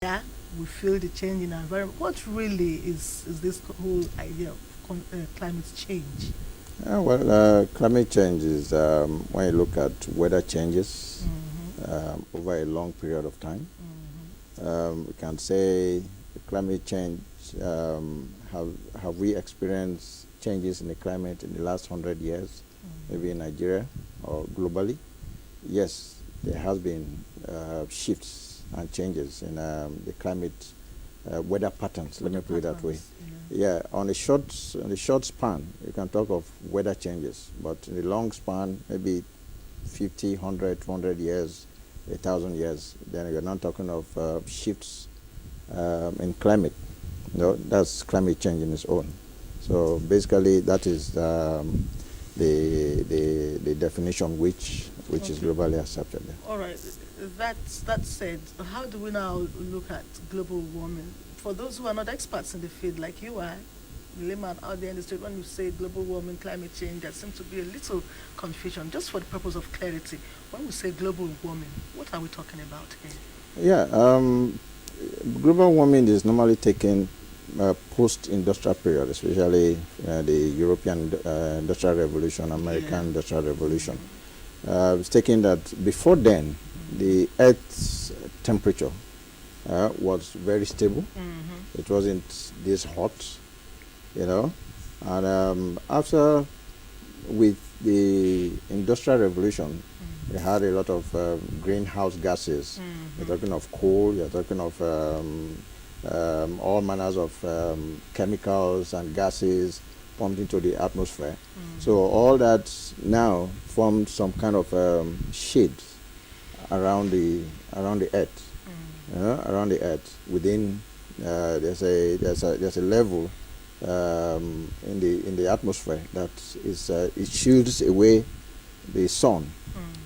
Yeah, we feel the change in our environment. What really is this whole idea of climate change? Climate change is when you look at weather changes Mm-hmm. over a long period of time. Mm-hmm. We can say climate change. Have we experienced changes in the climate in the last 100 years, maybe in Nigeria or globally? Yes, there has been shifts and changes in the climate weather patterns. Let Weather me put it that way. patterns. Yeah. Yeah, on a short span, you can talk of weather changes, but in the long span, maybe 50, 100, 200 years, 1,000 years, then you're not talking of shifts in climate. No, that's climate change in its own. So basically, that is the definition which is Okay. globally accepted. All right. That said, how do we now look at global warming? For those who are not experts in the field, like you are, the layman out there in the street, when you say global warming, climate change, there seems to be a little confusion. Just for the purpose of clarity, when we say global warming, what are we talking about here? Yeah, global warming is normally taken post-industrial period, especially the European Industrial Revolution, Yeah. American Industrial Revolution. Mm-hmm. It's taken that before then, the Earth's temperature was very stable. Mm-hmm. It wasn't this hot, you know. And after, with the Industrial Revolution, we had a lot of greenhouse gases. You're Mm-hmm. talking of coal, you're talking of all manners of chemicals and gases pumped into the atmosphere. So Mm-hmm. all that now formed some kind of shade around the earth, around the earth. Within there's a level in the atmosphere that is it shields away the sun,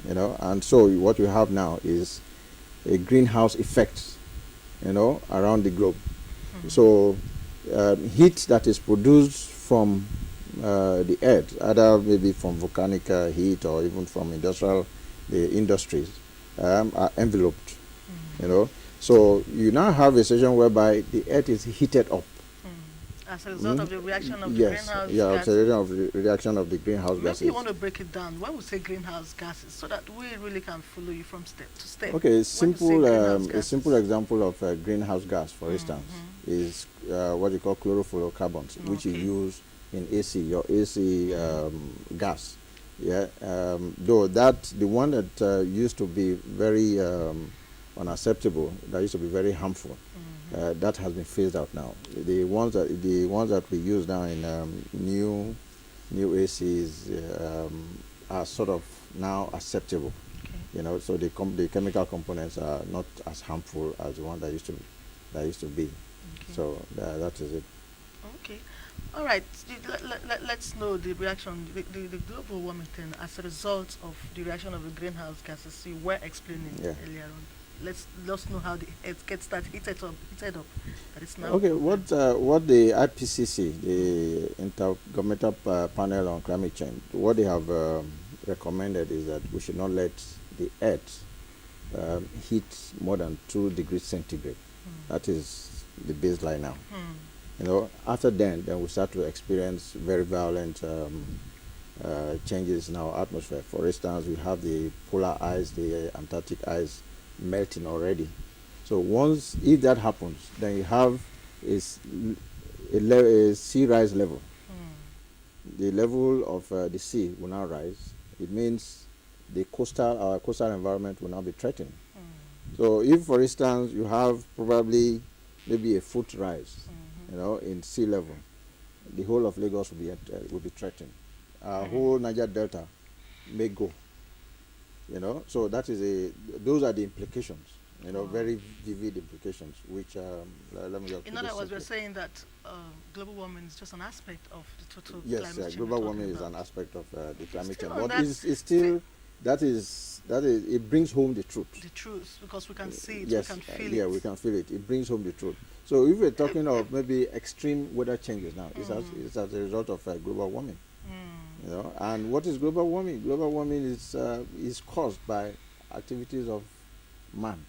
and so what you have now is a greenhouse effect, around the globe. So heat that is produced from the earth, either maybe from volcanic heat or even from the industries, are enveloped, you know. So you now have a situation whereby the earth is heated up. As a result of the reaction of the Yes, greenhouse yeah, gases. acceleration of the reaction of the greenhouse Maybe you gases. want to break it down. When we say greenhouse gases, so that we really can follow you from step to step. Okay, When you say greenhouse a simple gases. example of a greenhouse gas, for instance, is what you call chlorofluorocarbons, which you Okay. use in AC, your AC gas. Yeah, though the one that used to be very unacceptable, that used to be very harmful, that has been phased out now. The ones that we use now in new ACs are sort of now acceptable. Okay. So the chemical components are not as harmful as the one that used to be. Okay. So that is it. Okay. All right. Let's know the reaction, the global warming thing as a result of the reaction of the greenhouse gases you were explaining Yeah. earlier on. Let's know how the earth gets that heated up. That is now. Okay. What the IPCC, the Intergovernmental Panel on Climate Change, what they have recommended is that we should not let the Earth heat more than 2 degrees centigrade. That is the baseline now. After then we start to experience very violent changes in our atmosphere. For instance, we have the polar ice, the Antarctic ice melting already. So if that happens, then you have a sea rise level. The level of the sea will now rise. It means our coastal environment will now be threatened. So if, for instance, you have probably maybe a foot rise, in sea level, the whole of Lagos will be threatened. Our whole Niger Delta may go. So those are the implications. Very vivid implications. Which let me just. In other words, we're saying that global warming is just an aspect of the total Yes, climate change global we're warming talking is an about. aspect of the climate Still change, on but that, it's still that is it brings home the truth. the truth, because we can see it, Yes, we can feel yeah, it. we can feel it. It brings home the truth. So if we're talking of maybe extreme weather changes now, it's as a result of global warming. And what is global warming? Global warming is caused by activities of man.